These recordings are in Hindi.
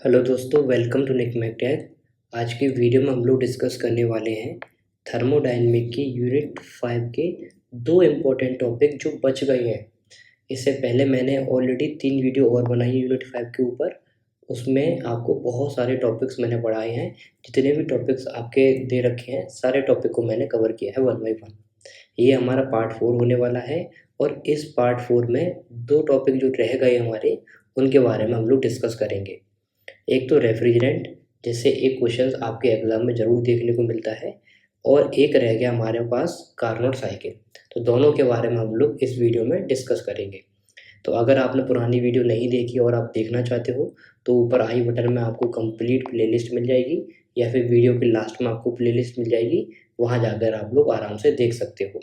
हेलो दोस्तों, वेलकम टू निकमैक टैग। आज के वीडियो में हम लोग डिस्कस करने वाले हैं थर्मोडायनेमिक की यूनिट 5 के दो इम्पोर्टेंट टॉपिक जो बच गए हैं। इससे पहले मैंने ऑलरेडी 3 वीडियो और बनाई है यूनिट 5 के ऊपर। उसमें आपको बहुत सारे टॉपिक्स मैंने पढ़ाए हैं। जितने भी टॉपिक्स आपके दे रखे हैं सारे टॉपिक को मैंने कवर किया है 1 बाय 1। ये हमारा पार्ट 4 होने वाला है और इस पार्ट 4 में दो टॉपिक जो रह गए हमारे उनके बारे में हम लोग डिस्कस करेंगे। एक तो रेफ्रिजरेंट, जिससे एक क्वेश्चन आपके एग्जाम में ज़रूर देखने को मिलता है, और एक रह गया हमारे पास कार्नोट साइकिल। तो दोनों के बारे में हम लोग इस वीडियो में डिस्कस करेंगे। तो अगर आपने पुरानी वीडियो नहीं देखी और आप देखना चाहते हो तो ऊपर आई बटन में आपको कंप्लीट प्लेलिस्ट मिल जाएगी, या फिर वीडियो के लास्ट में आपको प्लेलिस्ट मिल जाएगी। वहाँ जाकर आप लोग आराम से देख सकते हो।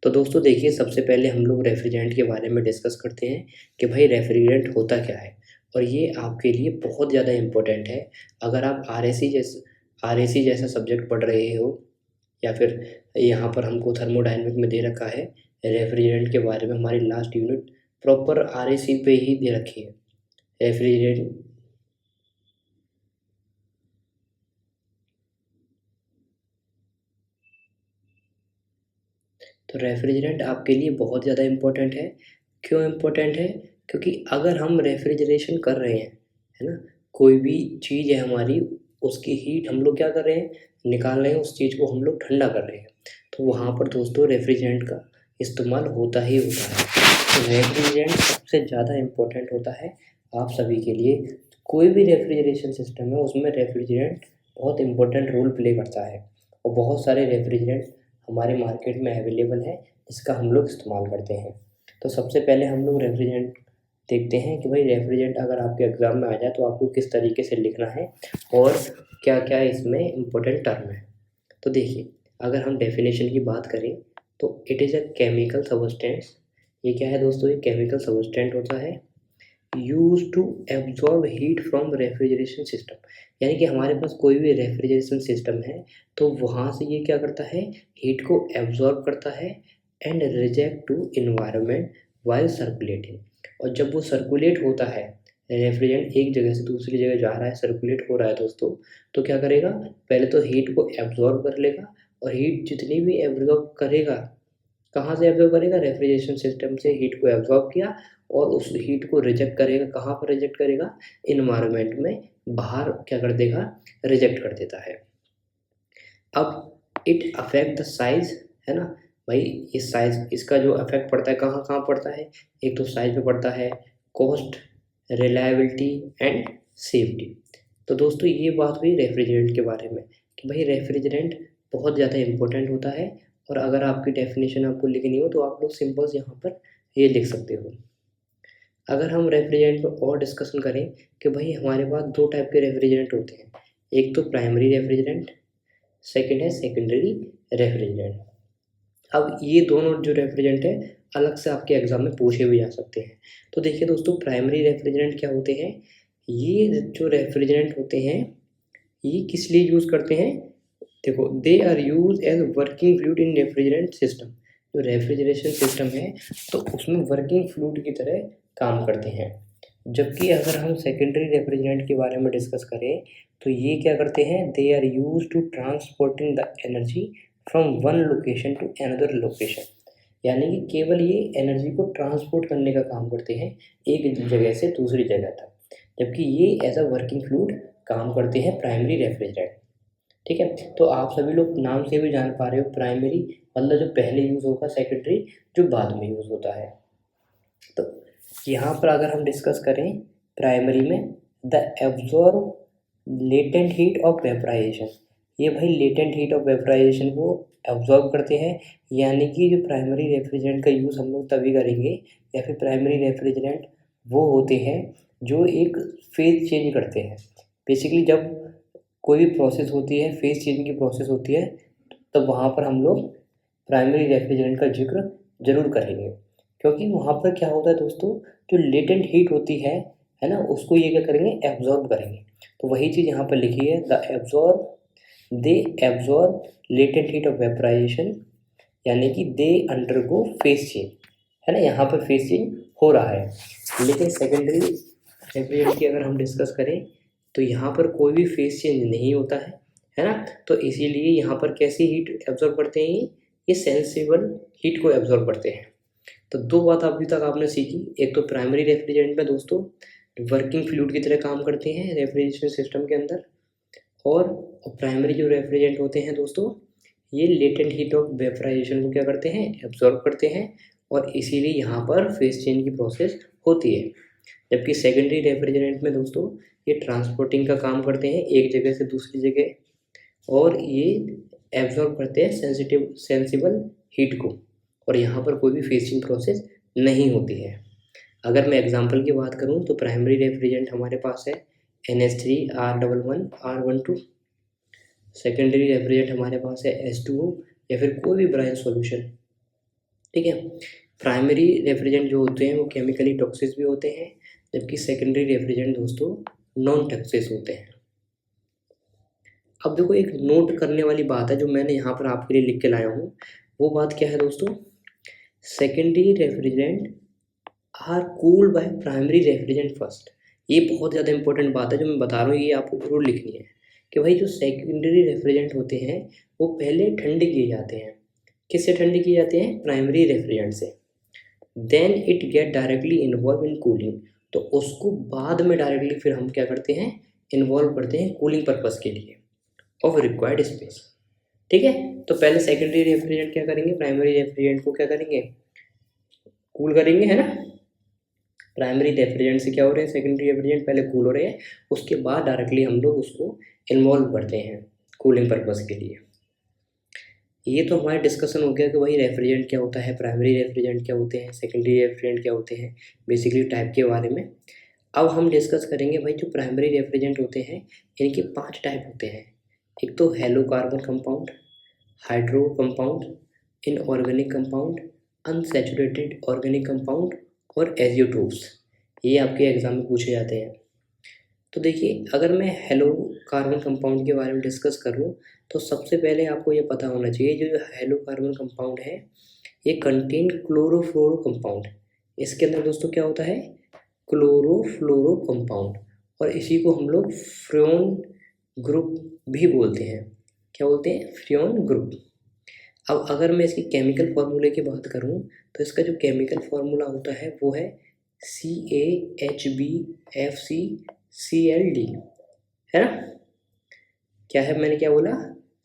तो दोस्तों देखिए, सबसे पहले हम लोग रेफ्रिजरेंट के बारे में डिस्कस करते हैं कि भाई रेफ्रिजरेंट होता क्या है। और ये आपके लिए बहुत ज़्यादा इम्पोर्टेंट है। अगर आप आरएसी जैसा सब्जेक्ट पढ़ रहे हो, या फिर यहाँ पर हमको थर्मोडायनेमिक में दे रखा है रेफ्रिजरेंट के बारे में, हमारी लास्ट यूनिट प्रॉपर आरएसी पे ही दे रखी है। रेफ्रिजरेंट तो रेफ्रिजरेंट आपके लिए बहुत ज़्यादा इम्पोर्टेंट है। क्यों इम्पोर्टेंट है? क्योंकि अगर हम रेफ्रिजरेशन कर रहे हैं, है ना, कोई भी चीज़ है हमारी, उसकी हीट हम लोग क्या कर रहे हैं, निकाल रहे हैं, उस चीज़ को हम लोग ठंडा कर रहे हैं। तो वहाँ पर दोस्तों रेफ्रिजरेंट का इस्तेमाल होता ही होता है। तो रेफ्रिजरेंट सबसे ज़्यादा इम्पोर्टेंट होता है आप सभी के लिए। कोई भी रेफ्रिजरेशन सिस्टम है उसमें रेफ्रिजरेंट बहुत इम्पोर्टेंट रोल प्ले करता है, और बहुत सारे रेफ्रिजरेंट हमारे मार्केट में अवेलेबल है, इसका हम लोग इस्तेमाल करते हैं। तो सबसे पहले हम लोग रेफ्रिजरेंट देखते हैं कि भाई रेफ्रिजरेंट अगर आपके एग्ज़ाम में आ जाए तो आपको किस तरीके से लिखना है और क्या क्या इसमें इम्पोर्टेंट टर्म है। तो देखिए, अगर हम डेफिनेशन की बात करें तो it is a chemical substance. ये क्या है दोस्तों? ये केमिकल सबस्टेंट होता है use to absorb heat from refrigeration system. यानी कि हमारे पास कोई भी रेफ्रिजरेशन सिस्टम है तो वहाँ से ये क्या करता है, हीट को एब्जॉर्ब करता है and reject to environment while circulating. और जब वो सर्कुलेट होता है, रेफ्रिजरेंट एक जगह से दूसरी जगह जा रहा है, सर्कुलेट हो रहा है दोस्तों, तो क्या करेगा, पहले तो हीट को एब्जॉर्ब कर लेगा, और हीट जितनी भी एब्जॉर्ब करेगा, कहाँ से एब्जॉर्ब करेगा, रेफ्रिजरेशन सिस्टम से हीट को एब्जॉर्ब किया, और उस हीट को रिजेक्ट करेगा। कहाँ पर रिजेक्ट करेगा? इन्वायरमेंट में, बाहर क्या कर देगा, रिजेक्ट कर देता है। अब इट अफेक्ट द साइज, है ना भाई, इस साइज, इसका जो अफेक्ट पड़ता है कहाँ कहाँ पड़ता है, एक तो साइज पे पड़ता है, कॉस्ट, रिलायबिलिटी एंड सेफ्टी। तो दोस्तों ये बात हुई रेफ्रिजरेंट के बारे में कि भाई रेफ्रिजरेंट बहुत ज़्यादा इम्पोर्टेंट होता है। और अगर आपकी डेफिनेशन आपको लिखनी हो तो आप लोग सिंपल यहाँ पर ये लिख सकते हो। अगर हम रेफ्रिजरेंट पर और डिस्कशन करें कि भाई हमारे पास दो टाइप के रेफ्रिजरेंट होते हैं। एक तो प्राइमरी रेफ्रिजरेंट, सेकंड है सेकेंडरी रेफ्रिजरेंट। अब ये दोनों जो रेफ्रिजरेंट है अलग से आपके एग्जाम में पूछे भी जा सकते हैं। तो देखिए दोस्तों, प्राइमरी रेफ्रिजरेंट क्या होते हैं? ये जो रेफ्रिजरेंट होते हैं ये किस लिए यूज़ करते हैं? देखो, they are use as working fluid in refrigerant system. जो रेफ्रिजरेशन सिस्टम है तो उसमें वर्किंग फ्लूइड की तरह काम करते हैं। जबकि अगर हम सेकेंडरी रेफ्रिजरेंट के बारे में डिस्कस करें तो ये क्या करते हैं, they are use to transporting the energy from one location to another location. यानी कि केवल ये एनर्जी को ट्रांसपोर्ट करने का काम करते हैं एक जगह से दूसरी जगह तक, जबकि ये एज अ वर्किंग फ्लूइड काम करते हैं प्राइमरी रेफ्रिजरेंट। ठीक है, तो आप सभी लोग नाम से भी जान पा रहे हो, प्राइमरी मतलब जो पहले यूज़ होगा, सेकेंडरी जो बाद में यूज़ होता है। तो यहाँ पर अगर हम डिस्कस करें प्राइमरी में, the absorb latent heat of vaporisation. ये भाई लेटेंट हीट ऑफ वेपराइजेशन को एब्जॉर्ब करते हैं। यानी कि जो प्राइमरी रेफ्रिजरेंट का यूज़ हम लोग तभी करेंगे, या फिर प्राइमरी रेफ्रिजरेंट वो होते हैं जो एक फेज चेंज करते हैं। बेसिकली जब कोई भी प्रोसेस होती है, फेज चेंज की प्रोसेस होती है, तब वहाँ पर हम लोग प्राइमरी रेफ्रिजरेंट का जिक्र ज़रूर करेंगे। क्योंकि वहाँ पर क्या होता है दोस्तों, जो लेटेंट हीट होती है ना, उसको ये क्या करेंगे, एब्जॉर्ब करेंगे। तो वही चीज़ यहाँ पर लिखी है, they absorb latent heat of vaporisation, यानी कि दे अंडरगो फेज चेंज, है ना, यहाँ पर फेज चेंज हो रहा है। लेकिन सेकेंडरी रेफ्रिजरेंट की अगर हम डिस्कस करें तो यहाँ पर कोई भी फेस चेंज नहीं होता है ना। तो इसीलिए यहाँ पर कैसी हीट एब्जॉर्ब करते हैं, ये सेंसिबल हीट को एब्जॉर्ब करते हैं। तो दो बात अभी तक आपने सीखी, एक तो प्राइमरी रेफ्रिजरेंट में दोस्तों वर्किंग फ्लूइड की तरह काम करते हैं रेफ्रिजरेशन सिस्टम के अंदर, और प्राइमरी जो रेफ्रिजरेंट होते हैं दोस्तों ये लेटेंट हीट ऑफ वेपराइजेशन को क्या करते हैं, एब्जॉर्ब करते हैं, और इसीलिए यहाँ पर फेस चेंज की प्रोसेस होती है। जबकि सेकेंडरी रेफ्रिजरेंट में दोस्तों ये ट्रांसपोर्टिंग का काम करते हैं एक जगह से दूसरी जगह, और ये एब्जॉर्ब करते हैं सेंसिबल हीट को, और यहाँ पर कोई भी फेस चेंज प्रोसेस नहीं होती है। अगर मैं एग्जांपल की बात करूँ तो प्राइमरी रेफ्रिजरेंट हमारे पास है NH3R11R12। सेकेंडरी रेफ्रिजरेंट हमारे पास है H2O या फिर कोई भी ब्राइन सॉल्यूशन। ठीक है, प्राइमरी रेफ्रिजरेंट जो होते हैं वो केमिकली टॉक्सिक भी होते हैं, जबकि सेकेंडरी रेफ्रिजरेंट दोस्तों नॉन टॉक्सिक होते हैं। अब देखो एक नोट करने वाली बात है जो मैंने यहाँ पर आपके लिए लिख के लाया हूँ, वो बात क्या है दोस्तों, secondary refrigerant are cooled by primary refrigerant first. ये बहुत ज़्यादा इंपॉर्टेंट बात है जो मैं बता रहा हूँ, ये आपको जरूर लिखनी है कि भाई जो सेकेंडरी रेफ्रिजरेंट होते हैं वो पहले ठंडे किए जाते हैं। किससे ठंडे किए जाते हैं, प्राइमरी रेफ्रिजरेंट से। Then it get directly involve in cooling, तो उसको बाद में डायरेक्टली फिर हम क्या करते हैं, इन्वॉल्व करते हैं कूलिंग पर्पज़ के लिए ऑफ रिक्वायर्ड स्पेस। ठीक है, तो पहले सेकेंडरी रेफ्रिजरेंट क्या करेंगे, प्राइमरी रेफ्रिजरेंट को क्या करेंगे, कूल करेंगे, है ना। प्राइमरी रेफ्रिजरेंट से क्या हो रहे हैं, सेकेंडरी रेफ्रिजरेंट पहले कूल हो रहे हैं, उसके बाद डायरेक्टली हम लोग उसको इन्वॉल्व करते हैं कूलिंग पर्पज़ के लिए। ये तो हमारा डिस्कशन हो गया कि भाई रेफ्रिजरेंट क्या होता है, प्राइमरी रेफ्रिजरेंट क्या होते हैं, सेकेंडरी रेफ्रिजरेंट क्या होते हैं, बेसिकली टाइप के बारे में। अब हम डिस्कस करेंगे भाई जो प्राइमरी रेफ्रिजरेंट होते हैं इनके 5 टाइप होते हैं। एक तो hello carbon compound, hydro compound, inorganic compound, unsaturated organic compound और एजियोटोप्स। ये आपके एग्जाम में पूछे जाते हैं। तो देखिए अगर मैं हेलो कार्बन कंपाउंड के बारे में डिस्कस करूं तो सबसे पहले आपको ये पता होना चाहिए जो हेलो कार्बन कंपाउंड है ये कंटेन क्लोरोफ्लोरो कंपाउंड। इसके अंदर दोस्तों क्या होता है, क्लोरोफ्लोरो कंपाउंड, और इसी को हम लोग फ्रेन ग्रुप भी बोलते हैं। क्या बोलते हैं, फ्रेन ग्रुप। अब अगर मैं इसकी केमिकल फार्मूले की बात करूं तो इसका जो केमिकल फार्मूला होता है वो है CaHbFcCl, है ना। क्या है, मैंने क्या बोला,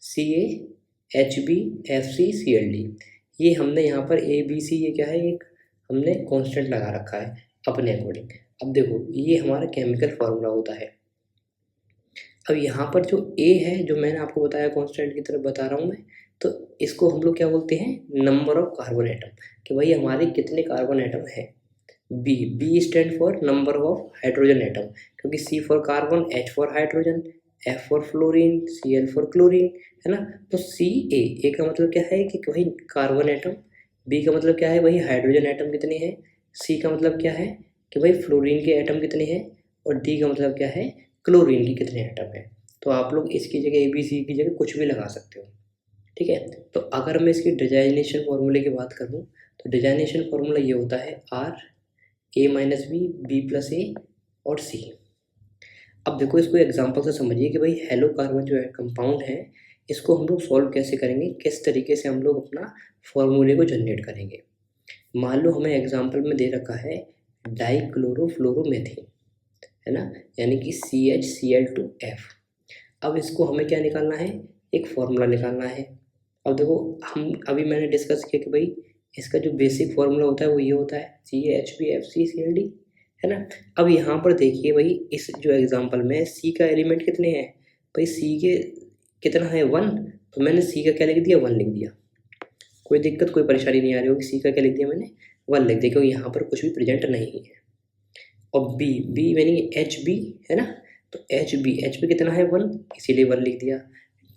CaHbFcCl। ये हमने यहाँ पर ABC ये क्या है, एक हमने कांस्टेंट लगा रखा है अपने अकॉर्डिंग। अब देखो ये हमारा केमिकल फार्मूला होता है। अब यहाँ पर जो A है जो मैंने आपको बताया कांस्टेंट की तरफ बता रहा हूँ मैं, तो इसको हम लोग क्या बोलते हैं, नंबर ऑफ कार्बन एटम, कि भाई हमारे कितने कार्बन एटम है। B stand for number of hydrogen atom, क्योंकि C for carbon, H for hydrogen, F for fluorine, Cl for chlorine, है ना। तो A का मतलब क्या है कि भाई कार्बन एटम, B का मतलब क्या है भाई हाइड्रोजन एटम कितने हैं, C का मतलब क्या है कि भाई फ्लोरीन के एटम कितने हैं, और D का मतलब क्या है क्लोरीन की कितने एटम है। तो आप लोग इसकी जगह ABC की जगह कुछ भी लगा सकते हो। ठीक है, तो अगर मैं इसकी डिजाइनेशन फार्मूले की बात करूँ तो डिजाइनेशन फार्मूला ये होता है R-A-B, B+A और C। अब देखो इसको एग्जांपल से समझिए कि भाई हेलो कार्बन जो है कंपाउंड है, इसको हम लोग सॉल्व कैसे करेंगे, किस तरीके से हम लोग अपना फॉर्मूले को जनरेट करेंगे। मान लो हमें एग्जांपल में दे रखा है डाइक्लोरोफ्लोरोमेथेन, है ना, यानी कि CHCl2F। अब इसको हमें क्या निकालना है, एक फॉर्मूला निकालना है। अब देखो हम अभी मैंने डिस्कस किया कि भाई इसका जो बेसिक फॉर्मूला होता है वो ये होता है CaHbFcCl, है ना। अब यहाँ पर देखिए भाई इस जो एग्जांपल में C का एलिमेंट कितने हैं, भाई C के कितना है 1, तो मैंने C का क्या लिख दिया, 1 लिख दिया। कोई दिक्कत कोई परेशानी नहीं आ रही होगी, C का क्या लिख दिया मैंने, 1 लिख दिया, क्योंकि यहाँ पर कुछ भी प्रेजेंट नहीं है। और B यानी Hb, है ना, तो Hb कितना है 1, इसीलिए 1 लिख दिया।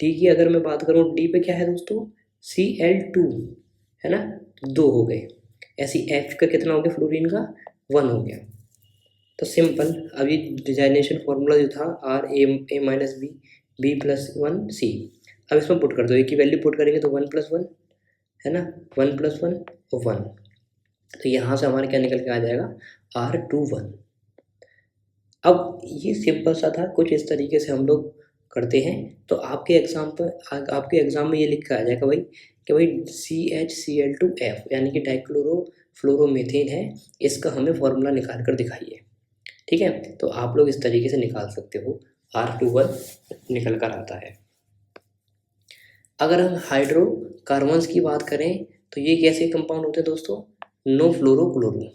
D की अगर मैं बात करूँ, D पे क्या है दोस्तों Cl2, है ना, 2 हो गए। ऐसी F का कितना हो गया, फ्लोरीन का 1 हो गया। तो सिंपल, अभी डिजाइनेशन फार्मूला जो था R-A-B, B+1C, अब इसमें पुट कर दो, एक की वैल्यू पुट करेंगे तो 1+1, है ना, 1+1 और 1, तो यहाँ से हमारा क्या निकल के आ जाएगा R21। अब ये सिंपल सा था, कुछ इस तरीके से हम लोग करते हैं। तो आपके एग्ज़ाम में ये लिखा आ जाएगा भाई कि भाई CHCl2F यानी कि डाइक्लोरोफ्लोरोमीथेन है, इसका हमें फॉर्मूला निकाल कर दिखाइए। ठीक है, तो आप लोग इस तरीके से निकाल सकते हो, R21 निकल कर आता है। अगर हम हाइड्रोकार्बन्स की बात करें तो ये कैसे कंपाउंड होते हैं दोस्तों, नो फ्लोरोक्लोरो।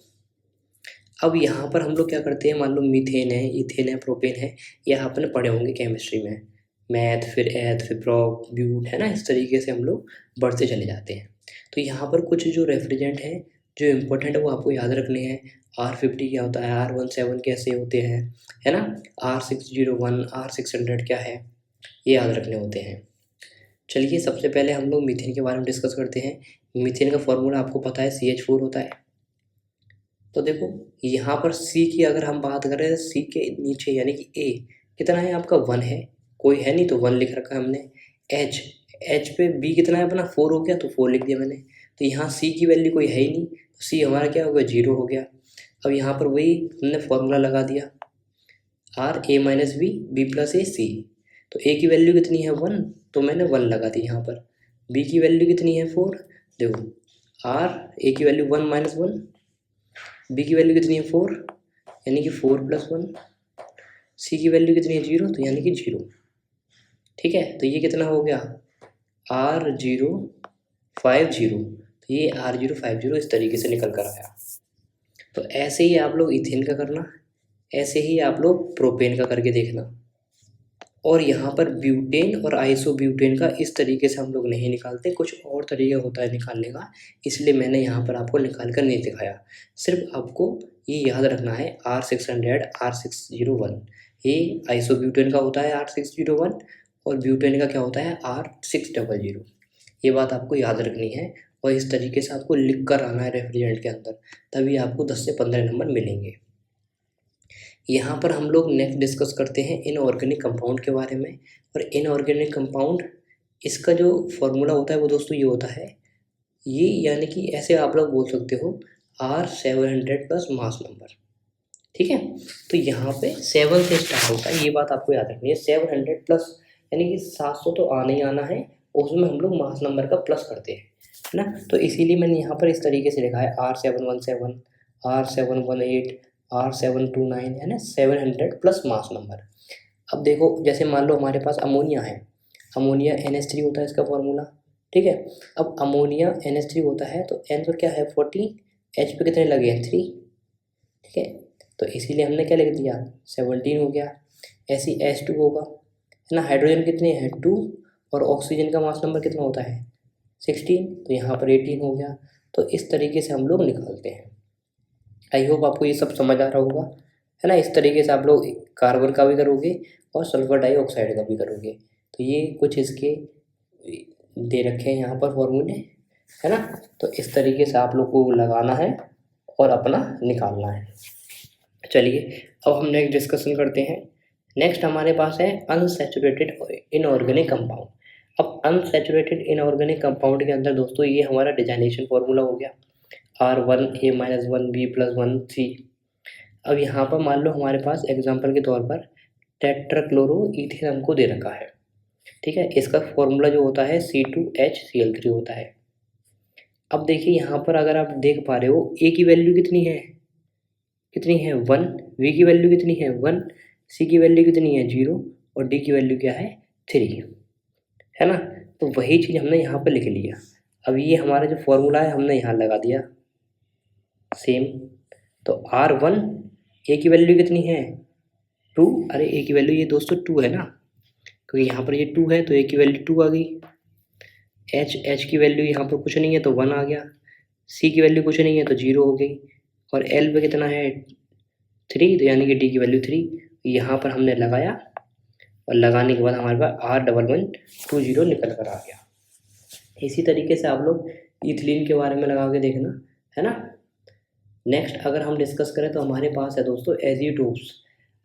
अब यहाँ पर हम लोग क्या करते हैं, मान लो मीथेन है, इथेन है, प्रोपेन है, ये आपने पढ़े होंगे केमिस्ट्री में, मैथ फिर एथ फिर प्रोप ब्यूट, है ना, इस तरीके से हम लोग बढ़ते चले जाते हैं। तो यहाँ पर कुछ जो रेफ्रिजरेंट हैं जो इम्पोर्टेंट है वो आपको याद रखने हैं। R50 क्या होता है, R17 कैसे होते हैं, है ना, R601 R600 क्या है, ये याद रखने होते हैं। चलिए सबसे पहले हम लोग मीथेन के बारे में डिस्कस करते हैं। मीथेन का फॉर्मूला आपको पता है CH4 होता है। तो देखो यहाँ पर C की अगर हम बात करें, C के नीचे यानी कि A कितना है आपका 1 है, कोई है नहीं तो 1 लिख रखा है हमने। H पे B कितना है अपना 4 हो गया तो 4 लिख दिया मैंने। तो यहाँ C की वैल्यू कोई है ही नहीं, तो C हमारा क्या हो गया 0 हो गया। अब यहाँ पर वही हमने फॉर्मूला लगा दिया RA-B+AC। तो A की वैल्यू कितनी है 1, तो मैंने 1 लगा दी यहाँ पर। B की वैल्यू कितनी है 4, देखो A की वैल्यू 1 - 1, B की वैल्यू कितनी है 4 यानी कि 4 + 1, C की वैल्यू कितनी है 0 तो यानी कि 0। ठीक है, तो ये कितना हो गया R050, तो ये R050 इस तरीके से निकल कर आया। तो ऐसे ही आप लोग इथेन का करना, ऐसे ही आप लोग प्रोपेन का करके देखना। और यहाँ पर ब्यूटेन और आइसोब्यूटेन का इस तरीके से हम लोग नहीं निकालते, कुछ और तरीका होता है निकालने का, इसलिए मैंने यहाँ पर आपको निकाल कर नहीं दिखाया। सिर्फ आपको ये याद रखना है R600 R601, ये आइसोब्यूटेन का होता है R601 और ब्यूटेन का क्या होता है R600। ये बात आपको याद रखनी है और इस तरीके से आपको लिख कर आना है रेफ्रिजरेंट के अंदर, तभी आपको 10 से 15 नंबर मिलेंगे। यहाँ पर हम लोग नेक्स्ट डिस्कस करते हैं इनऑर्गेनिक कंपाउंड के बारे में। और इनऑर्गेनिक कंपाउंड, इसका जो फॉर्मूला होता है वो दोस्तों ये होता है, ये यानी कि ऐसे आप लोग बोल सकते हो R700 प्लस मास नंबर। ठीक है, तो यहाँ पे 7 से स्टार्ट होता है, ये बात आपको याद रखनी है। 700 प्लस यानी कि 700 तो आना ही आना है, उसमें हम लोग मास नंबर का प्लस करते हैं, है ना। तो इसीलिए मैंने यहाँ पर इस तरीके से लिखा है R717 R718 R729, है ना, 700 प्लस मास नंबर। अब देखो जैसे मान लो हमारे पास अमोनिया है, अमोनिया NH3 होता है इसका फॉर्मूला। ठीक है, अब अमोनिया NH3 होता है तो N तो क्या है 40, H पे कितने लगे हैं 3। ठीक है, तो इसीलिए हमने क्या लिख दिया 17 हो गया। ऐसे ही H2 होगा, है ना, हाइड्रोजन कितने हैं 2 और ऑक्सीजन का मास नंबर कितना होता है 16, तो यहाँ पर 18 हो गया। तो इस तरीके से हम लोग निकालते हैं। आई होप आपको ये सब समझ आ रहा होगा, है ना। इस तरीके से आप लोग कार्बन का भी करोगे और सल्फर डाइऑक्साइड का भी करोगे। तो ये कुछ इसके दे रखे हैं यहाँ पर फॉर्मूले, है ना। तो इस तरीके से आप लोग को लगाना है और अपना निकालना है। चलिए अब हम नेक्स्ट डिस्कशन करते हैं। नेक्स्ट हमारे पास है अनसैचुरेटेड इनऑर्गेनिक कंपाउंड। अब अनसैचुरेटेड इनऑर्गेनिक कंपाउंड के अंदर दोस्तों ये हमारा डिजाइनेशन फॉर्मूला हो गया R1A-1B+1C। अब यहाँ पर मान लो हमारे पास एग्जांपल के तौर पर टेट्राक्लोरोईथेन हमको दे रखा है। ठीक है, इसका फॉर्मूला जो होता है C2HCl3 होता है। अब देखिए यहाँ पर अगर आप देख पा रहे हो A की वैल्यू कितनी है 1, V की वैल्यू कितनी है 1, C की वैल्यू कितनी है 0 और D की वैल्यू क्या है 3, है ना। तो वही चीज़ हमने यहाँ पर लिख लिया। अब ये हमारा जो फॉर्मूला है हमने यहाँ लगा दिया सेम। तो R1 A की वैल्यू कितनी है 2, अरे A की वैल्यू ये दोस्तों 2 है ना, क्योंकि यहाँ पर ये 2 है तो A की वैल्यू 2 आ गई। H की वैल्यू यहाँ पर कुछ नहीं है तो 1 आ गया। C की वैल्यू कुछ नहीं है तो 0 हो गई। और L पे कितना है 3, तो यानी कि D की वैल्यू 3 यहाँ पर हमने लगाया और लगाने के बाद हमारे पास R1120 निकल कर आ गया। इसी तरीके से आप लोग इथिलीन के बारे में लगा के देखना, है ना। नेक्स्ट अगर हम डिस्कस करें तो हमारे पास है दोस्तों एजियोट्रोप्स।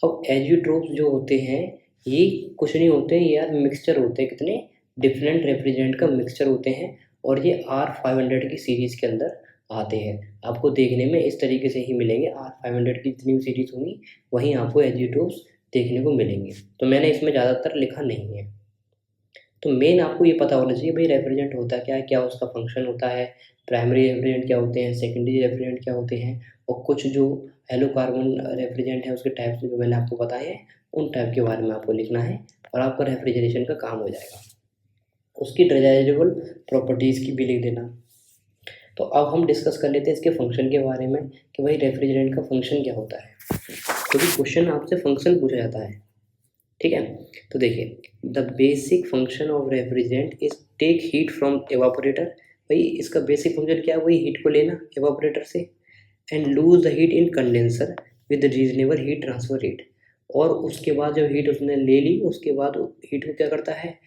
अब एजियोट्रोप्स जो होते हैं ये कुछ नहीं होते, ये यार मिक्सचर होते हैं, कितने डिफरेंट रेफ्रिजरेंट का मिक्सचर होते हैं और ये R500 की सीरीज़ के अंदर आते हैं। आपको देखने में इस तरीके से ही मिलेंगे। R500 की जितनी भी सीरीज़ होंगी वहीं आपको एजियोटोप्स देखने को मिलेंगे। तो मैंने इसमें ज़्यादातर लिखा नहीं है। तो मेन आपको ये पता होना चाहिए भाई रेफ्रिजरेंट होता क्या है, क्या उसका फंक्शन होता है, प्राइमरी रेफ्रिजरेंट क्या होते हैं, सेकेंडरी रेफ्रिजरेंट क्या होते हैं, और कुछ जो हाइड्रोकार्बन रेफ्रिजरेंट है उसके टाइप्स जो मैंने आपको बताए हैं उन टाइप के बारे में आपको लिखना है और आपका रेफ्रिजरेशन का काम हो जाएगा। उसकी डिजायरेबल प्रॉपर्टीज़ की भी लिख देना। तो अब हम डिस्कस कर लेते हैं इसके फंक्शन के बारे में कि भाई रेफ्रिजरेंट का फंक्शन क्या होता है, क्योंकि क्वेश्चन आपसे फंक्शन पूछा जाता है। ठीक है, तो देखिए the basic function of refrigerant is take heat from evaporator. भाई इसका बेसिक फंक्शन क्या है, वही हीट को लेना एवापोरेटर से, and lose the heat in condenser with reasonable heat transfer rate. और उसके बाद जब हीट उसने ले ली उसके बाद हीट को क्या करता है,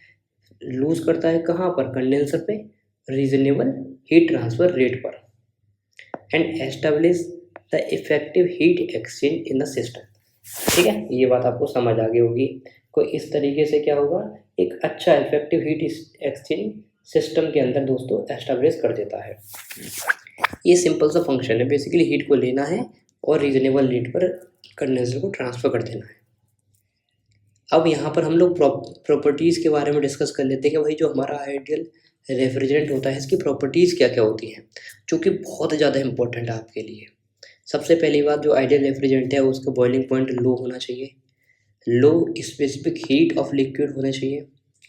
लूज करता है कहाँ पर, कंडेंसर पे, रीजनेबल हीट ट्रांसफर रेट पर, and establish the effective heat exchange in the system. ठीक है, ये बात आपको समझ आ गई होगी। कोई इस तरीके से क्या होगा, एक अच्छा इफेक्टिव हीट एक्सचेंज सिस्टम के अंदर दोस्तों एस्टेब्लिश कर देता है। ये सिंपल सा फंक्शन है, बेसिकली हीट को लेना है और रीजनेबल रेट पर कंडेंसर को ट्रांसफर कर देना है। अब यहाँ पर हम लोग प्रॉपर्टीज़ के बारे में डिस्कस कर लेते हैं कि भाई जो हमारा आइडियल रेफ्रिजरेंट होता है इसकी प्रॉपर्टीज़ क्या क्या होती हैं, जो कि बहुत ज़्यादा इंपॉर्टेंट है आपके लिए। सबसे पहली बात, जो आइडियल रेफ्रिजरेंट है उसका बॉइलिंग पॉइंट लो होना चाहिए, लो स्पेसिफिक हीट ऑफ लिक्विड होना चाहिए।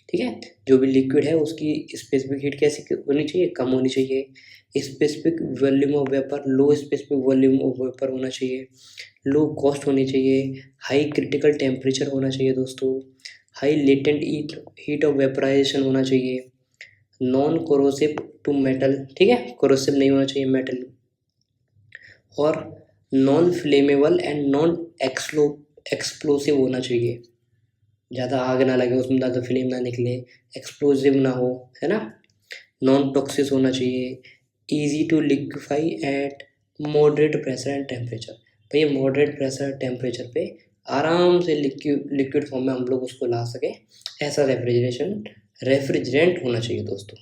ठीक है, जो भी लिक्विड है उसकी स्पेसिफिक हीट कैसी होनी चाहिए, कम होनी चाहिए। Specific volume of vapour, low specific volume of vapour होना चाहिए। लो कॉस्ट होनी चाहिए। हाई क्रिटिकल टेम्परेचर होना चाहिए दोस्तों। High latent heat of vaporisation होना चाहिए। नॉन कोरोसिव टू मेटल, ठीक है, कोरोसिव नहीं होना चाहिए मेटल। और non flammable and non explosive होना चाहिए, ज़्यादा आग ना लगे उसमें, ज़्यादा फ्लेम ना निकले, एक्सप्लोसिव ना हो, है ना। नॉन टॉक्सिक होना चाहिए। Easy to liquefy at moderate pressure and temperature. भाई मॉडरेट प्रेशर टेम्परेचर पे आराम से लिक्विड फॉर्म में हम लोग उसको ला सकें, ऐसा रेफ्रिजरेंट होना चाहिए दोस्तों।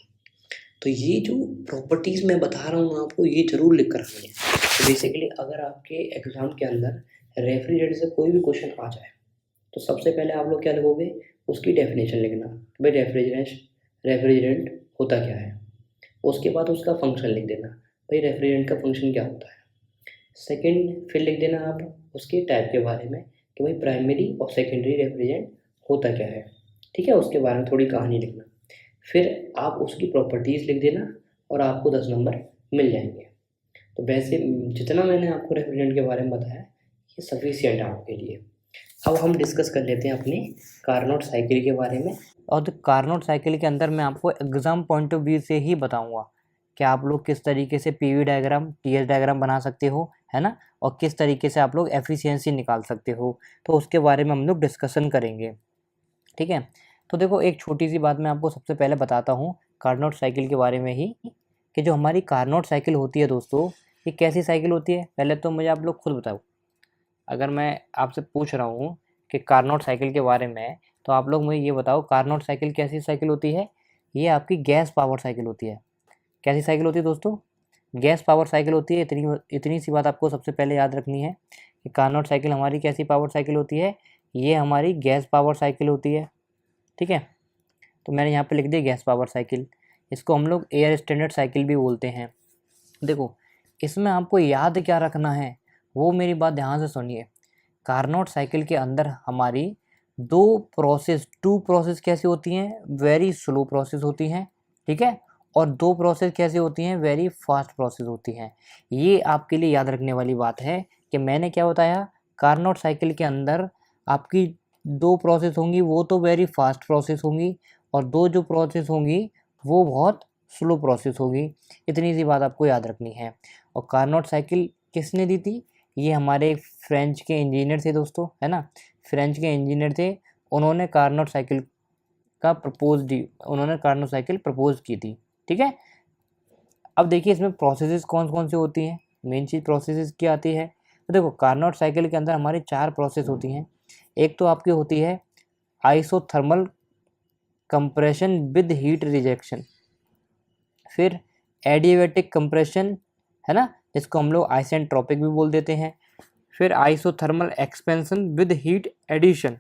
तो ये जो प्रॉपर्टीज़ मैं बता रहा हूँ आपको, ये जरूर लिख कर रखनी है। तो बेसिकली अगर आपके एग्ज़ाम के अंदर रेफ्रिजरेंट से कोई भी क्वेश्चन आ जाए तो सबसे पहले आप लोग क्या लिखोगे, उसकी डेफिनेशन लिखना, भाई रेफ्रिजरेंट होता क्या है। उसके बाद उसका फंक्शन लिख देना, भाई रेफ्रिजरेंट का फंक्शन क्या होता है। सेकंड फिर लिख देना आप उसके टाइप के बारे में कि भाई प्राइमरी और सेकेंडरी रेफ्रिजरेंट होता क्या है। ठीक है, उसके बारे में थोड़ी कहानी लिखना। फिर आप उसकी प्रॉपर्टीज़ लिख देना और आपको 10 नंबर मिल जाएंगे। तो वैसे जितना मैंने आपको रेफ्रिजरेंट के बारे में बताया ये सफिशिएंट है आपके लिए। अब हम डिस्कस कर लेते हैं अपने कार्नोट साइकिल के बारे में। और तो कार्नोट साइकिल के अंदर मैं आपको एग्ज़ाम पॉइंट ऑफ व्यू से ही बताऊंगा कि आप लोग किस तरीके से पीवी डायग्राम, टीएस डायग्राम बना सकते हो, है ना, और किस तरीके से आप लोग एफिशिएंसी निकाल सकते हो। तो उसके बारे में हम लोग डिस्कशन करेंगे। ठीक है, तो देखो एक छोटी सी बात मैं आपको सबसे पहले बताता हूँ कार्नोट साइकिल के बारे में ही, कि जो हमारी कार्नोट साइकिल होती है दोस्तों, ये कैसी साइकिल होती है। पहले तो मुझे आप लोग खुद बताओ, अगर मैं आपसे पूछ रहा हूँ कि कार्नोट साइकिल के बारे में, तो आप लोग मुझे ये बताओ कार्नोट साइकिल कैसी साइकिल होती है। ये आपकी गैस पावर साइकिल होती है। कैसी साइकिल होती है दोस्तों, गैस पावर साइकिल होती है। इतनी इतनी सी बात आपको सबसे पहले याद रखनी है कि कार्नोट साइकिल हमारी कैसी पावर साइकिल होती है, ये हमारी गैस पावर साइकिल होती है। ठीक है, तो मैंने यहाँ पे लिख दिया गैस पावर साइकिल। इसको हम लोग एयर स्टैंडर्ड साइकिल भी बोलते हैं। देखो इसमें आपको याद क्या रखना है वो मेरी बात ध्यान से सुनिए। कार्नोट साइकिल के अंदर हमारी टू प्रोसेस कैसी होती हैं, वेरी स्लो प्रोसेस होती हैं। ठीक है, और दो प्रोसेस कैसी होती हैं, वेरी फास्ट प्रोसेस होती हैं। ये आपके लिए याद रखने वाली बात है कि मैंने क्या बताया, कार्नोट साइकिल के अंदर आपकी दो प्रोसेस होंगी वो तो वेरी फास्ट प्रोसेस होंगी, और दो जो प्रोसेस होंगी वो बहुत स्लो प्रोसेस होगी। इतनी सी बात आपको याद रखनी है। और कार्नोट साइकिल किसने दी थी, ये हमारे फ्रेंच के इंजीनियर थे दोस्तों, है ना, फ्रेंच के इंजीनियर थे। उन्होंने कार्नोट साइकिल प्रपोज की थी। ठीक है, अब देखिए इसमें प्रोसेसेस कौन कौन सी होती हैं, मेन चीज़ प्रोसेसेस क्या आती है। तो देखो कार्नोट साइकिल के अंदर हमारी 4 प्रोसेस होती हैं। एक तो आपकी होती है isothermal compression with heat rejection, फिर एडियाबैटिक कंप्रेशन, है ना, जिसको हम लोग आइसेंट्रोपिक भी बोल देते हैं। फिर isothermal expansion with heat addition,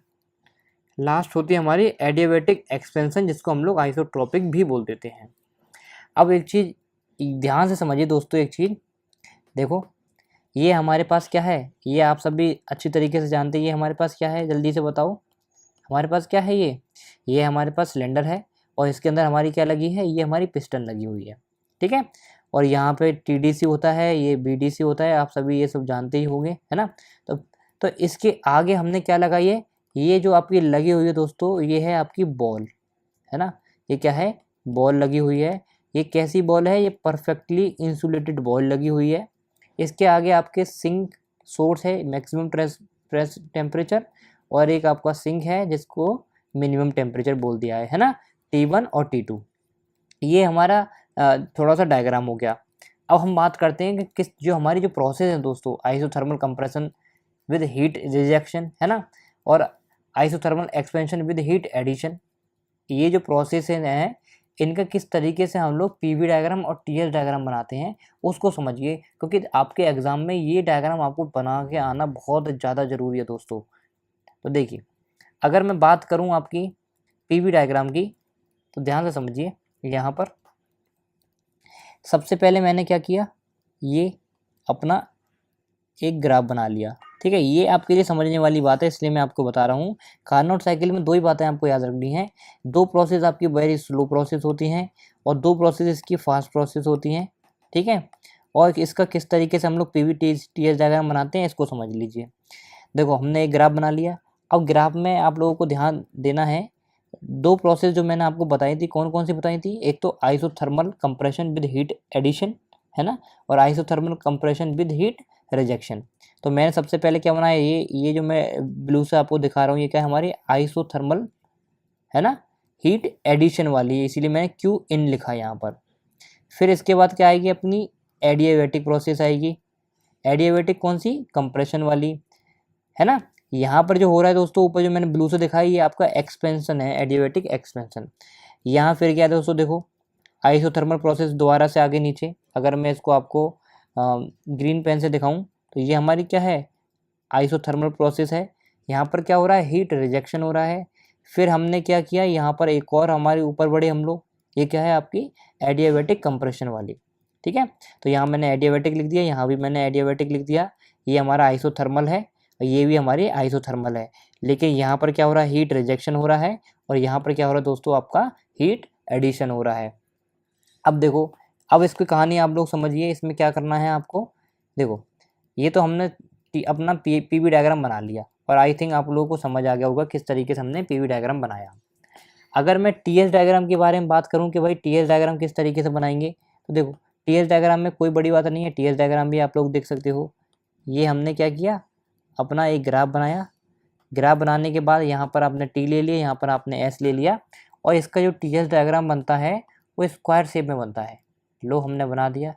last होती है हमारी एडियाबैटिक एक्सपेंशन, जिसको हम लोग आइसोट्रोपिक भी बोल देते हैं। अब एक चीज़ ध्यान से समझिए दोस्तों, एक चीज़ देखो, ये हमारे पास क्या है, ये आप सभी अच्छी तरीके से जानते हैं। ये हमारे पास क्या है, जल्दी से बताओ, हमारे पास क्या है, ये हमारे पास सिलेंडर है और इसके अंदर हमारी क्या लगी है, ये हमारी पिस्टन लगी हुई है, ठीक है। और यहाँ पे टीडीसी होता है, ये बीडीसी होता है, आप सभी ये सब जानते ही होंगे, है ना। तो इसके आगे हमने क्या लगाई है, ये जो आपकी लगी हुई है दोस्तों, ये है आपकी बॉल, है ना। ये क्या है, बॉल लगी हुई है। ये कैसी बॉल है, ये परफेक्टली इंसुलेटेड बॉल लगी हुई है। इसके आगे आपके सिंक सोर्स है, मैक्सिमम प्रेस टेम्परेचर, और एक आपका सिंक है जिसको मिनिमम टेम्परेचर बोल दिया है ना, T1 और T2। ये हमारा थोड़ा सा डायग्राम हो गया। अब हम बात करते हैं कि किस जो हमारी जो प्रोसेस है दोस्तों, isothermal compression with heat rejection, है ना, और isothermal expansion with heat addition, ये जो प्रोसेस है इनका किस तरीके से हम लोग पीवी डायग्राम और टीएस डायग्राम बनाते हैं उसको समझिए, क्योंकि आपके एग्जाम में ये डायग्राम आपको बना के आना बहुत ज़्यादा ज़रूरी है दोस्तों। तो देखिए, अगर मैं बात करूं आपकी पीवी डायग्राम की, तो ध्यान से समझिए। यहाँ पर सबसे पहले मैंने क्या किया, ये अपना एक ग्राफ बना लिया, ठीक है। ये आपके लिए समझने वाली बात है, इसलिए मैं आपको बता रहा हूँ। कार्नोट साइकिल में दो ही बातें आपको याद रखनी है, दो प्रोसेस आपकी वेरी स्लो प्रोसेस होती हैं और दो प्रोसेस इसकी फास्ट प्रोसेस होती हैं, ठीक है। और इसका किस तरीके से हम लोग पीवी टीएस डायग्राम बनाते हैं इसको समझ लीजिए। देखो, हमने एक ग्राफ बना लिया। अब ग्राफ में आप लोगों को ध्यान देना है, दो प्रोसेस जो मैंने आपको बताई थी, कौन कौन सी बताई थी, एक तो isothermal compression with heat addition, है ना, और isothermal compression with heat rejection. तो मैंने सबसे पहले क्या बनाया, ये जो मैं ब्लू से आपको दिखा रहा हूँ, ये क्या है, हमारी आइसोथर्मल, है ना, हीट एडिशन वाली है, इसीलिए मैंने क्यू इन लिखा यहाँ पर। फिर इसके बाद क्या आएगी, अपनी एडियाबैटिक प्रोसेस आएगी। एडियाबैटिक कौन सी, कंप्रेशन वाली, है ना। यहाँ पर जो हो रहा है दोस्तों, ऊपर जो मैंने ब्लू से दिखाया, ये आपका एक्सपेंशन है, एडियाबैटिक एक्सपेंशन। यहाँ फिर क्या है दोस्तों, देखो, आइसोथर्मल प्रोसेस दोबारा से आगे नीचे, अगर मैं इसको आपको ग्रीन पेन से दिखाऊं, तो ये हमारी क्या है, आइसोथर्मल प्रोसेस है। यहाँ पर क्या हो रहा है, हीट रिजेक्शन हो रहा है। फिर हमने क्या किया, यहाँ पर एक और हमारे ऊपर बढ़े हम लोग, ये क्या है आपकी एडियाबैटिक कंप्रेशन वाली, ठीक है। तो यहाँ मैंने एडियाबैटिक लिख दिया, यहाँ भी मैंने एडियाबैटिक लिख दिया। ये हमारा आइसोथर्मल है, ये भी हमारी आइसोथर्मल है। लेकिन यहाँ पर क्या हो रहा है, हीट रिजेक्शन हो रहा है, और यहाँ पर क्या हो रहा है दोस्तों, आपका हीट एडिशन हो रहा है। अब देखो, अब इसकी कहानी आप लोग समझिए, इसमें क्या करना है आपको। देखो, ये तो हमने अपना पीवी डायग्राम बना लिया, और आई थिंक आप लोगों को समझ आ गया होगा किस तरीके से हमने पीवी डायग्राम बनाया। अगर मैं टीएस डायग्राम के बारे में बात करूं कि भाई टीएस डायग्राम किस तरीके से बनाएंगे, तो देखो, टीएस डायग्राम में कोई बड़ी बात नहीं है, टीएस डायग्राम भी आप लोग देख सकते हो। ये हमने क्या किया, अपना एक ग्राफ बनाया। ग्राफ बनाने के बाद यहाँ पर आपने टी ले लिया, यहाँ पर आपने एस ले लिया, और इसका जो टीएस डायग्राम बनता है वो स्क्वायर शेप में बनता है। लो, हमने बना दिया,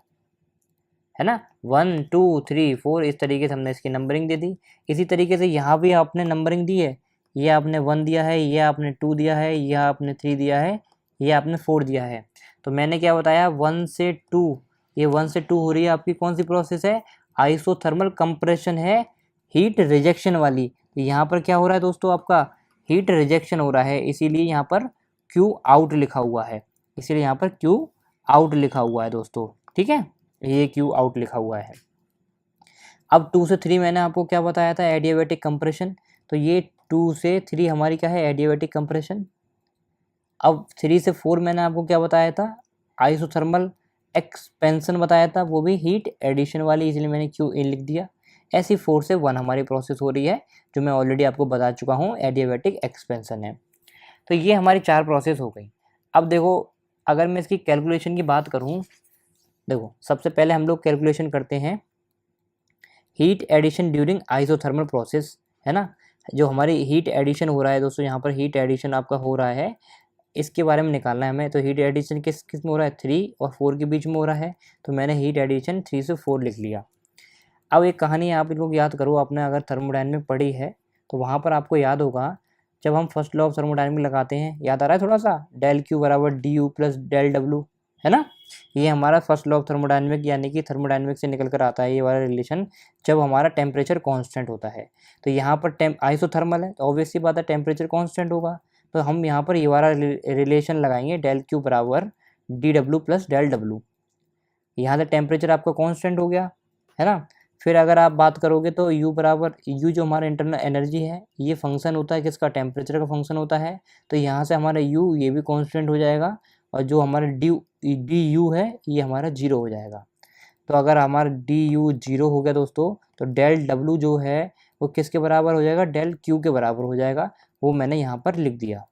है ना, 1 2 3 4, इस तरीके से हमने इसकी नंबरिंग दे दी। इसी तरीके से यहाँ भी आपने नंबरिंग दी है, ये आपने 1 दिया है, ये आपने 2 दिया है, ये आपने 3 दिया है, ये आपने 4 दिया है। तो मैंने क्या बताया, 1 से 2, ये 1 से 2 हो रही है आपकी कौन सी प्रोसेस है, आइसोथर्मल कंप्रेशन है, हीट रिजेक्शन वाली। यहाँ पर क्या हो रहा है दोस्तों, आपका हीट रिजेक्शन हो रहा है, इसीलिए यहाँ पर क्यू आउट लिखा हुआ है, इसीलिए यहाँ पर क्यू आउट लिखा हुआ है दोस्तों, ठीक है, ये क्यू आउट लिखा हुआ है। अब 2 से 3 मैंने आपको क्या बताया था, एडियाबैटिक कंप्रेशन। तो ये 2 से 3 हमारी क्या है, एडियाबैटिक कंप्रेशन। अब 3 से 4 मैंने आपको क्या बताया था, आइसोथर्मल एक्सपेंशन बताया था, वो भी हीट एडिशन वाली, इसलिए मैंने क्यू इन लिख दिया। ऐसी 4 से 1 हमारी प्रोसेस हो रही है, जो मैं ऑलरेडी आपको बता चुका हूँ, एडियाबैटिक एक्सपेंशन है। तो ये हमारी 4 प्रोसेस हो गई। अब देखो, अगर मैं इसकी कैलकुलेशन की बात करूँ, देखो, सबसे पहले हम लोग कैलकुलेशन करते हैं heat addition during isothermal process, है ना। जो हमारी हीट एडिशन हो रहा है दोस्तों, यहाँ पर हीट एडिशन आपका हो रहा है, इसके बारे में निकालना है हमें। तो हीट एडिशन किस में हो रहा है, 3 और 4 के बीच में हो रहा है, तो मैंने हीट एडिशन 3 से 4 लिख लिया। अब एक कहानी आप लोग याद करो, आपने अगर थर्मोडायनेमिक पढ़ी है तो वहाँ पर आपको याद होगा, जब हम फर्स्ट लॉ ऑफ थर्मोडायनेमिक लगाते हैं, याद आ रहा है थोड़ा सा, डेल क्यू बराबर D U plus del W, है ना। ये हमारा फर्स्ट लॉ ऑफ थर्मोडायनेमिक यानी कि थर्मोडायनेमिक से निकल कर आता है ये वाला रिलेशन, जब हमारा टेम्परेचर कांस्टेंट होता है। तो यहाँ पर आइसोथर्मल है तो ऑब्वियसली बात है टेम्परेचर कांस्टेंट होगा, तो हम यहाँ पर ये वाला रिलेशन लगाएंगे डेल क्यू बराबर D W plus del W. यहाँ से टेम्परेचर आपका कांस्टेंट हो गया, है ना। फिर अगर आप बात करोगे तो यू बराबर यू जो हमारा इंटरनल एनर्जी है ये फंक्शन होता है किसका, टेम्परेचर का फंक्शन होता है। तो यहाँ से हमारा यू ये भी कांस्टेंट हो जाएगा और जो हमारा डी यू है ये हमारा जीरो हो जाएगा। तो अगर हमारा डी यू जीरो हो गया दोस्तों तो डेल डब्ल्यू जो है वो किसके बराबर हो जाएगा, डेल क्यू के बराबर हो जाएगा, वो मैंने यहाँ पर लिख दिया।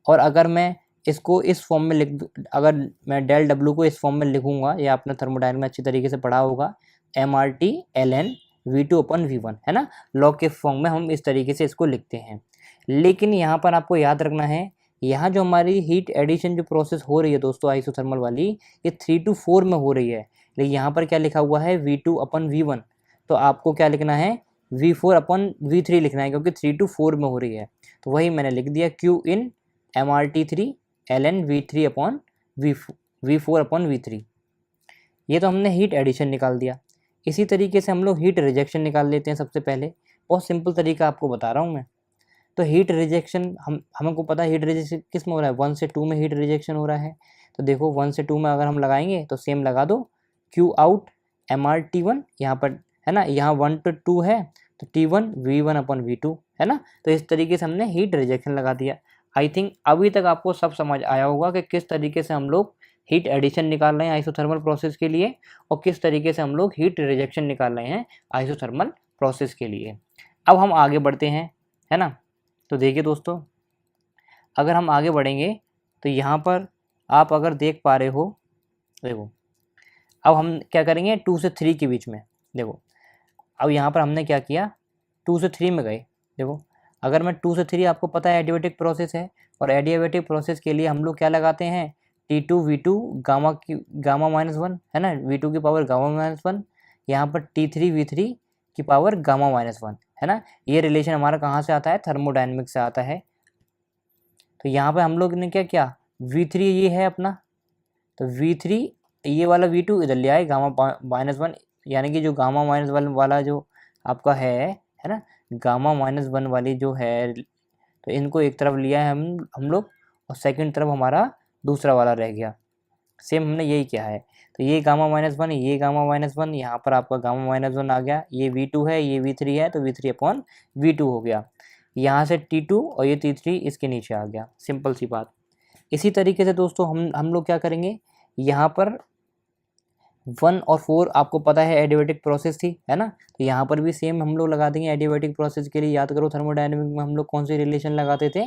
और अगर मैं इसको इस फॉर्म में अगर मैं डेल डब्ल्यू को इस फॉर्म में लिखूंगा, ये आपने थर्मोडायनामिक्स में अच्छी तरीके से पढ़ा होगा, M R T L N V two upon V one, है ना। लॉग के फॉर्म में हम इस तरीके से इसको लिखते हैं। लेकिन यहाँ पर आपको याद रखना है, यहाँ जो हमारी हीट एडिशन जो प्रोसेस हो रही है दोस्तों आइसोथर्मल वाली, ये 3 to 4 में हो रही है। लेकिन यहाँ पर क्या लिखा हुआ है, V2 अपन V1, तो आपको क्या लिखना है, V4 अपन V3 लिखना है, क्योंकि 3 to 4 में हो रही है। तो वही मैंने लिख दिया, Q इन MRT3 ln V3 upon V4 upon V3। ये तो हमने हीट एडिशन निकाल दिया। इसी तरीके से हम लोग हीट रिजेक्शन निकाल लेते हैं सबसे पहले। बहुत सिंपल तरीका आपको बता रहा हूँ मैं। तो हीट रिजेक्शन हमको पता है हीट रिजेक्शन किस में हो रहा है, 1 से 2 में हीट रिजेक्शन हो रहा है। तो देखो 1 से 2 में अगर हम लगाएंगे तो सेम लगा दो, Q आउट MRT1 यहाँ पर, है ना, यहाँ 1 to 2 है तो T1 V1 अपॉन V2, है ना। तो इस तरीके से हमने हीट रिजेक्शन लगा दिया। आई थिंक अभी तक आपको सब समझ आया होगा कि किस तरीके से हम लोग हीट एडिशन निकाल रहे हैं आइसोथर्मल प्रोसेस के लिए और किस तरीके से हम लोग हीट रिजेक्शन निकाल रहे हैं आइसोथर्मल प्रोसेस के लिए। अब हम आगे बढ़ते हैं, है ना। तो देखिए दोस्तों, अगर हम आगे बढ़ेंगे तो यहाँ पर आप अगर देख पा रहे हो, देखो अब हम क्या करेंगे 2 से 3 के बीच में। देखो अब यहाँ पर हमने क्या किया, 2 से 3 में गए। देखो अगर मैं 2 से 3, आपको पता है एडियाबैटिक प्रोसेस है, और एडियाबैटिक प्रोसेस के लिए हम लोग क्या लगाते हैं, T2 V2 गामा माइनस 1, है ना, V2 की पावर गामा माइनस 1, यहाँ पर T3 V3 की पावर गामा माइनस 1, है ना। ये रिलेशन हमारा कहाँ से आता है, थर्मोडायनेमिक्स से आता है। तो यहाँ पर हम लोग ने क्या किया, V3 ये है अपना, तो V3 ये वाला V2 इधर ले आए गामा माइनस 1, यानी कि जो गामा माइनस 1 वाला जो आपका है ना, गामा माइनस 1 वाली जो है, तो इनको एक तरफ लिया है हम लोग, और सेकंड तरफ हमारा दूसरा वाला रह गया। सेम हमने यही किया है। तो ये गामा माइनस 1, ये गामा माइनस 1, यहाँ पर आपका गामा माइनस 1 आ गया, ये V2 है, ये V3 है, तो V3 अपॉन V2 हो गया। यहाँ से T2 और ये T3 इसके नीचे आ गया, सिंपल सी बात। इसी तरीके से दोस्तों हम लोग क्या करेंगे, यहाँ पर 1 और 4 आपको पता है एडियाबैटिक प्रोसेस थी, है ना। तो यहाँ पर भी सेम हम लोग लगा देंगे एडियाबैटिक प्रोसेस के लिए। याद करो थर्मोडायनेमिक में हम लोग कौन सी रिलेशन लगाते थे,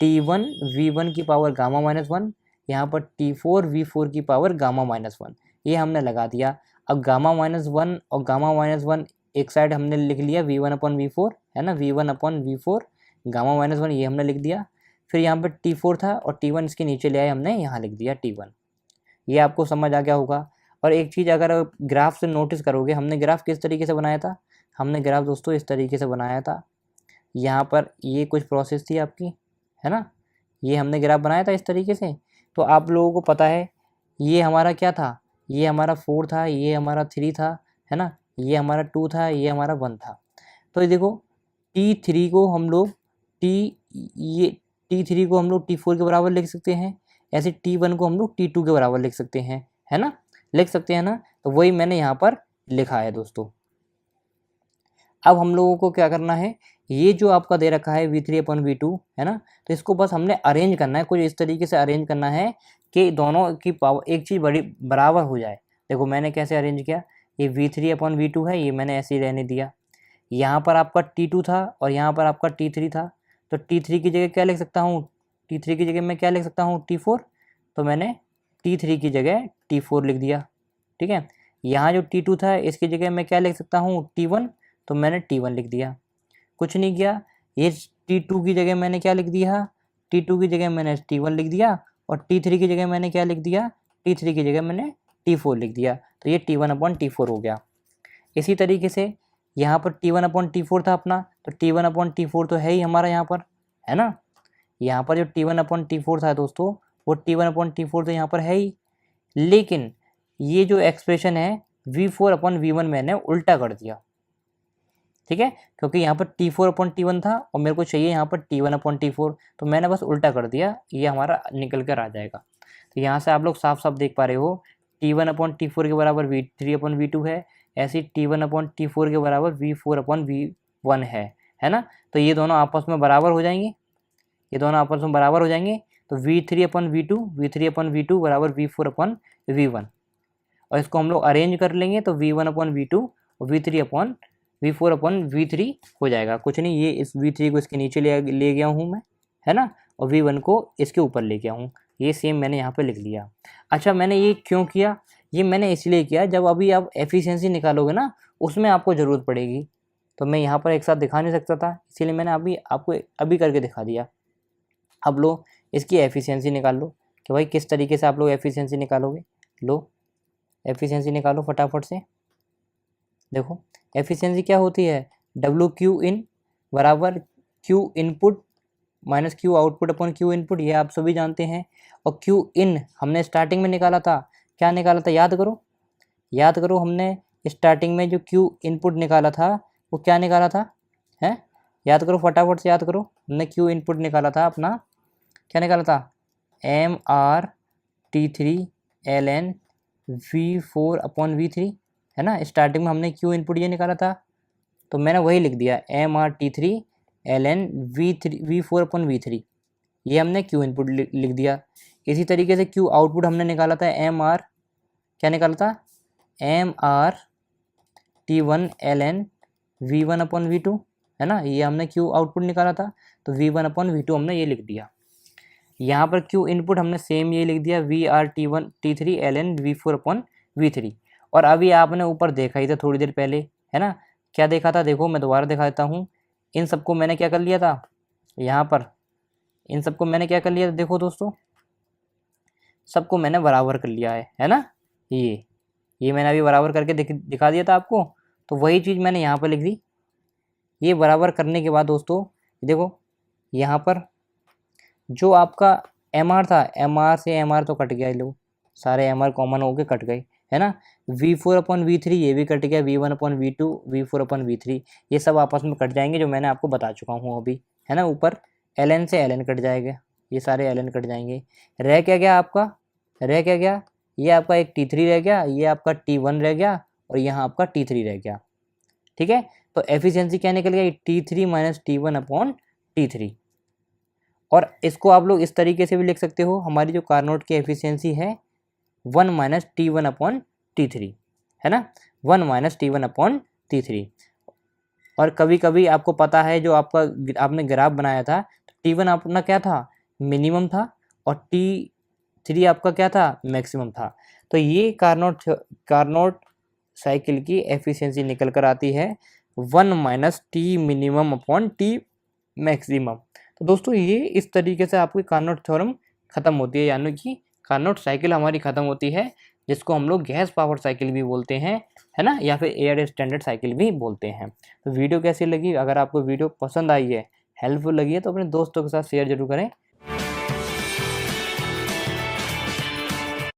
T1 V1 की पावर गामा माइनस 1, यहाँ पर T4 V4 की पावर गामा माइनस 1, ये हमने लगा दिया। अब गामा माइनस 1 और गामा माइनस 1 एक साइड हमने लिख लिया V1 अपॉन V4, है ना, V1 upon V4 gamma minus 1 ये हमने लिख दिया। फिर यहाँ पर T4 था और T1 इसके नीचे ले आए हमने, यहाँ लिख दिया T1। ये आपको समझ आ गया होगा। और एक चीज़ अगर ग्राफ से नोटिस करोगे, हमने ग्राफ किस तरीके से बनाया था, हमने ग्राफ दोस्तों इस तरीके से बनाया था। यहाँ पर ये कुछ प्रोसेस थी आपकी, है ना, ये हमने ग्राफ बनाया था इस तरीके से। तो आप लोगों को पता है ये हमारा क्या था, ये हमारा 4 था, ये हमारा 3 था, है ना, ये हमारा 2 था, ये हमारा 1 था। तो ये देखो T3 को हम लोग T3 को हम लोग T4 के बराबर लिख सकते हैं, ऐसे T1 को हम लोग T2 के बराबर लिख सकते हैं, है ना, लिख सकते हैं ना। तो वही मैंने यहाँ पर लिखा है दोस्तों। अब हम लोगों को क्या करना है, ये जो आपका दे रखा है V3 अपॉन V2, है ना, तो इसको बस हमने अरेंज करना है, कुछ इस तरीके से अरेंज करना है कि दोनों की पावर एक चीज़ बड़ी बराबर हो जाए। देखो मैंने कैसे अरेंज किया, ये V3 अपॉन V2 है, ये मैंने ऐसे ही रहने दिया। यहाँ पर आपका T2 था और यहाँ पर आपका T3 था, तो T3 की जगह क्या लिख सकता हूँ, T3 की जगह मैं क्या लिख सकता हूँ, T4, तो मैंने T3 की जगह T4 लिख दिया, ठीक है। यहाँ जो T2 था इसकी जगह मैं क्या लिख सकता हूँ, T1, तो मैंने T1 लिख दिया। कुछ नहीं किया, ये T2 की जगह मैंने क्या लिख दिया, T2 की जगह मैंने T1 लिख दिया, और T3 की जगह मैंने क्या लिख दिया, T3 की जगह मैंने T4 लिख दिया। तो ये T1 अपॉन T4 हो गया। इसी तरीके से यहाँ पर T1 अपॉन T4 था अपना, तो T1 अपॉन T4 तो है ही हमारा यहाँ पर, है ना। यहाँ पर जो T1 अपॉन T4 था दोस्तों, वो T1 अपॉन T4 तो यहाँ पर है ही। लेकिन ये जो एक्सप्रेशन है V4/V1 मैंने उल्टा कर दिया, ठीक है, क्योंकि यहाँ पर T4/T1 था और मेरे को चाहिए यहाँ पर T1/T4, तो मैंने बस उल्टा कर दिया, ये हमारा निकल कर आ जाएगा। तो यहाँ से आप लोग साफ साफ देख पा रहे हो T1/T4 के बराबर V3/V2 है, ऐसे T1/T4 के बराबर V4/V1 है ना। तो ये दोनों आपस में बराबर हो जाएंगे, ये दोनों आपस में बराबर हो जाएंगे। तो V3/V2 बराबर V4/V1, और इसको हम लोग अरेंज कर लेंगे तो V1/V2 और V4/V3 हो जाएगा। कुछ नहीं, ये इस V3 को इसके नीचे ले गया हूँ मैं, है ना, और V1 को इसके ऊपर ले गया हूँ। ये सेम मैंने यहाँ पे लिख लिया। अच्छा, मैंने ये क्यों किया? ये मैंने इसलिए किया, जब अभी आप एफिशिएंसी निकालोगे ना, उसमें आपको ज़रूरत पड़ेगी। तो मैं यहाँ पर एक साथ दिखा नहीं सकता था, इसीलिए मैंने आपको अभी करके दिखा दिया। अब लो इसकी एफिशिएंसी निकाल लो कि भाई किस तरीके से आप लोग एफिशिएंसी निकालोगे। लो एफिशिएंसी निकालो फटाफट से। देखो एफिशिएंसी क्या होती है, WQ इन बराबर Q input minus Q output upon Q input, ये आप सभी जानते हैं। और Q इन हमने स्टार्टिंग में निकाला था, क्या निकाला था याद करो, हमने स्टार्टिंग में जो Q इनपुट निकाला था वो क्या निकाला था, हैं, याद करो फटाफट से याद करो। हमने Q इनपुट निकाला था अपना, क्या निकाला था, MRT3 ln V4/V3, है ना। स्टार्टिंग में हमने Q इनपुट ये निकाला था, तो मैंने वही लिख दिया MRT3 ln V4/V3, ये हमने Q इनपुट लिख दिया। इसी तरीके से Q आउटपुट हमने निकाला था क्या निकाला था, MRT1 ln V1/V2, है ना, ये हमने Q आउटपुट निकाला था, तो V1/V2 हमने ये लिख दिया। यहाँ पर Q इनपुट हमने सेम ये लिख दिया VRT3 ln V4/V3। और अभी आपने ऊपर देखा ही था थोड़ी देर पहले, है ना, क्या देखा था, देखो मैं दोबारा दिखा देता हूँ। इन सबको मैंने क्या कर लिया था, यहाँ पर इन सबको मैंने क्या कर लिया था, देखो दोस्तों, सबको मैंने बराबर कर लिया है ना। ये मैंने अभी बराबर करके दिखा दिया था आपको, तो वही चीज़ मैंने यहाँ पर लिख दी। ये बराबर करने के बाद दोस्तों देखो, यहाँ पर जो आपका MR था, MR से MR तो कट गया, लो सारे MR कॉमन होके कट गए, है ना। V4/V3 ये भी कट गया, V1/V2 V4/V3 ये सब आपस में कट जाएंगे, जो मैंने आपको बता चुका हूँ अभी, है ना। ऊपर ln से ln कट जाएगा, ये सारे ln कट जाएंगे। रह क्या गया आपका, ये आपका एक T3 रह गया, ये आपका T1 रह गया, और यहाँ आपका T3 रह गया, ठीक है। तो एफिशिएंसी क्या निकल गया, T3 - T1/T3। और इसको आप लोग इस तरीके से भी लिख सकते हो, हमारी जो कार्नोट की एफिशिएंसी है 1 - T1/T3, है ना, 1 - T1/T3। और कभी कभी आपको पता है, जो आपने ग्राफ बनाया था, T1 अपना क्या था, मिनिमम था, और T3 आपका क्या था, मैक्सिमम था। तो ये कार्नोट साइकिल की एफिशिएंसी निकल कर आती है 1 - T minimum/T मैक्सिमम। तो दोस्तों ये इस तरीके से आपकी कार्नोट थ्योरम ख़त्म होती है, यानी कि कार्नोट साइकिल हमारी ख़त्म होती है, जिसको हम लोग गैस पावर साइकिल भी बोलते हैं, है ना, या फिर एयर स्टैंडर्ड साइकिल भी बोलते हैं। तो वीडियो कैसी लगी, अगर आपको वीडियो पसंद आई है, हेल्पफुल लगी है, तो अपने दोस्तों के साथ शेयर जरूर करें।